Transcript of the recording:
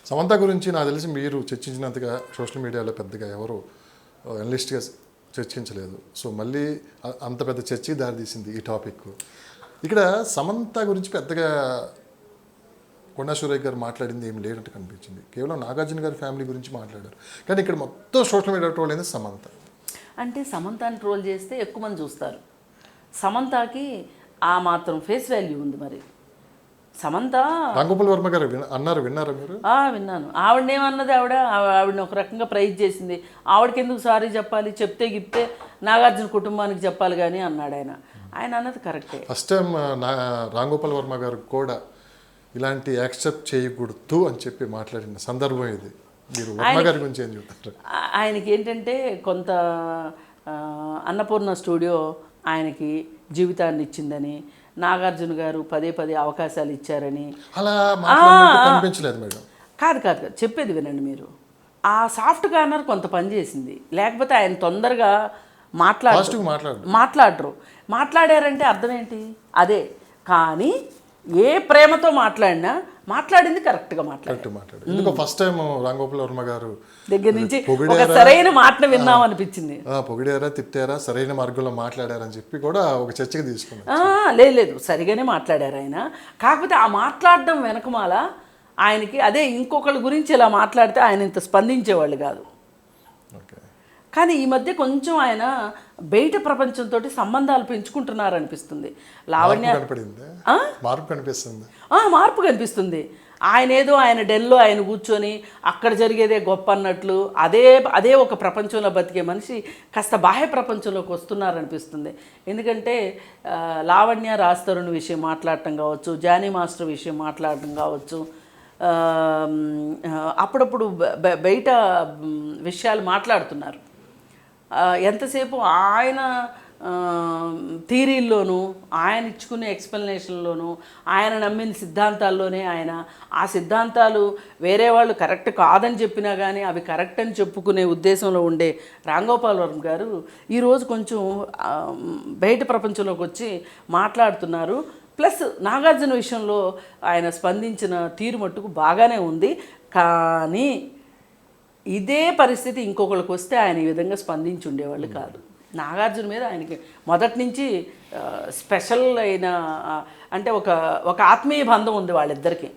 సమంత గురించి నాకు తెలిసి మీరు చర్చించినంతగా సోషల్ మీడియాలో పెద్దగా ఎవరు అనలిస్ట్గా చర్చించలేదు. సో మళ్ళీ అంత పెద్ద చర్చకి దారితీసింది ఈ టాపిక్. ఇక్కడ సమంత గురించి పెద్దగా కొండా సురేఖ్ గారు మాట్లాడింది ఏమి లేనట్టు కనిపించింది. కేవలం నాగార్జున గారి ఫ్యామిలీ గురించి మాట్లాడారు. కానీ ఇక్కడ మొత్తం సోషల్ మీడియా ట్రోల్ అయింది సమంత. అంటే సమంతని ట్రోల్ చేస్తే ఎక్కువ మంది చూస్తారు. సమంతకి ఆ మాత్రం ఫేస్ వాల్యూ ఉంది. మరి సమంత రాంగోపాల్ వర్మ గారు అన్నారు, విన్నారా మీరు? విన్నాను. ఆవిడనేమన్నది, ఆవిడని ఒక రకంగా ప్రైజ్ చేసింది. ఆవిడకి ఎందుకు సారీ చెప్పాలి, చెప్తే గిప్తే నాగార్జున కుటుంబానికి చెప్పాలి కానీ అన్నాడు ఆయన. ఆయన అన్నది కరెక్టే. ఫస్ట్ టైం రాంగోపాల్ వర్మ గారు కూడా ఇలాంటి యాక్సెప్ట్ చేయకూడదు అని చెప్పి మాట్లాడిన సందర్భం ఇది. మీరు వర్మ గారి గురించి ఏం చెప్తారు? ఆయనకి ఏంటంటే కొంత అన్నపూర్ణ స్టూడియో ఆయనకి జీవితాన్ని ఇచ్చిందని, నాగార్జున గారు పదే పదే అవకాశాలు ఇచ్చారని అలా కనిపించలేదు మేడం. కాదు చెప్పేది వినండి. ఆ సాఫ్ట్ కార్నర్ కొంత పని చేసింది. లేకపోతే ఆయన తొందరగా మాట్లాడరు. మాట్లాడారంటే అర్థం ఏంటి? అదే. కానీ ఏ ప్రేమతో మాట్లాడింది కరెక్ట్గా మాట్లాడారు. ఎందుకో ఫస్ట్ టైం రాంగోపాల్ వర్మ గారు దగ్గర నుంచి ఒక సరైన మాటను విన్నాం అనిపించింది. పొగిడారా, తిట్టారా, సరైన మార్గంలో మాట్లాడారని చెప్పి కూడా ఒక చర్చకి తీసుకున్నారు. లేదు సరిగానే మాట్లాడారు ఆయన. కాకపోతే ఆ మాట్లాడడం వెనకమాల ఆయనకి అదే ఇంకొకళ్ళ గురించి ఇలా మాట్లాడితే ఆయన ఇంత స్పందించేవాళ్ళు కాదు. కానీ ఈ మధ్య కొంచెం ఆయన బయట ప్రపంచంతో సంబంధాలు పెంచుకుంటున్నారు అనిపిస్తుంది. లావణ్య మార్పు కనిపిస్తుంది. ఆయన డెల్లో ఆయన కూర్చొని అక్కడ జరిగేదే గొప్ప అన్నట్లు అదే ఒక ప్రపంచంలో బతికే మనిషి కాస్త బాహ్య ప్రపంచంలోకి వస్తున్నారనిపిస్తుంది. ఎందుకంటే లావణ్య రాజ్ విషయం మాట్లాడటం కావచ్చు, జానీ మాస్టర్ విషయం మాట్లాడటం కావచ్చు, అప్పుడప్పుడు బయట విషయాలు మాట్లాడుతున్నారు. ఎంతసేపు ఆయన థీరీల్లోనూ, ఆయన ఇచ్చుకునే ఎక్స్ప్లెనేషన్లోనూ, ఆయన నమ్మిన సిద్ధాంతాల్లోనే ఆ సిద్ధాంతాలు వేరే వాళ్ళు కరెక్ట్ కాదని చెప్పినా కానీ అవి కరెక్ట్ అని చెప్పుకునే ఉద్దేశంలో ఉండే రాంగోపాల్ వర్మ గారు ఈరోజు కొంచెం బయట ప్రపంచంలోకి వచ్చి మాట్లాడుతున్నారు. ప్లస్ నాగార్జున విషయంలో ఆయన స్పందించిన తీరు మట్టుకు బాగానే ఉంది. కానీ ఇదే పరిస్థితి ఇంకొకరికి వస్తే ఆయన ఈ విధంగా స్పందించి ఉండేవాళ్ళు కాదు. నాగార్జున మీద ఆయనకి మొదటి నుంచి స్పెషల్ అయిన అంటే ఒక ఆత్మీయ బంధం ఉంది వాళ్ళిద్దరికీ.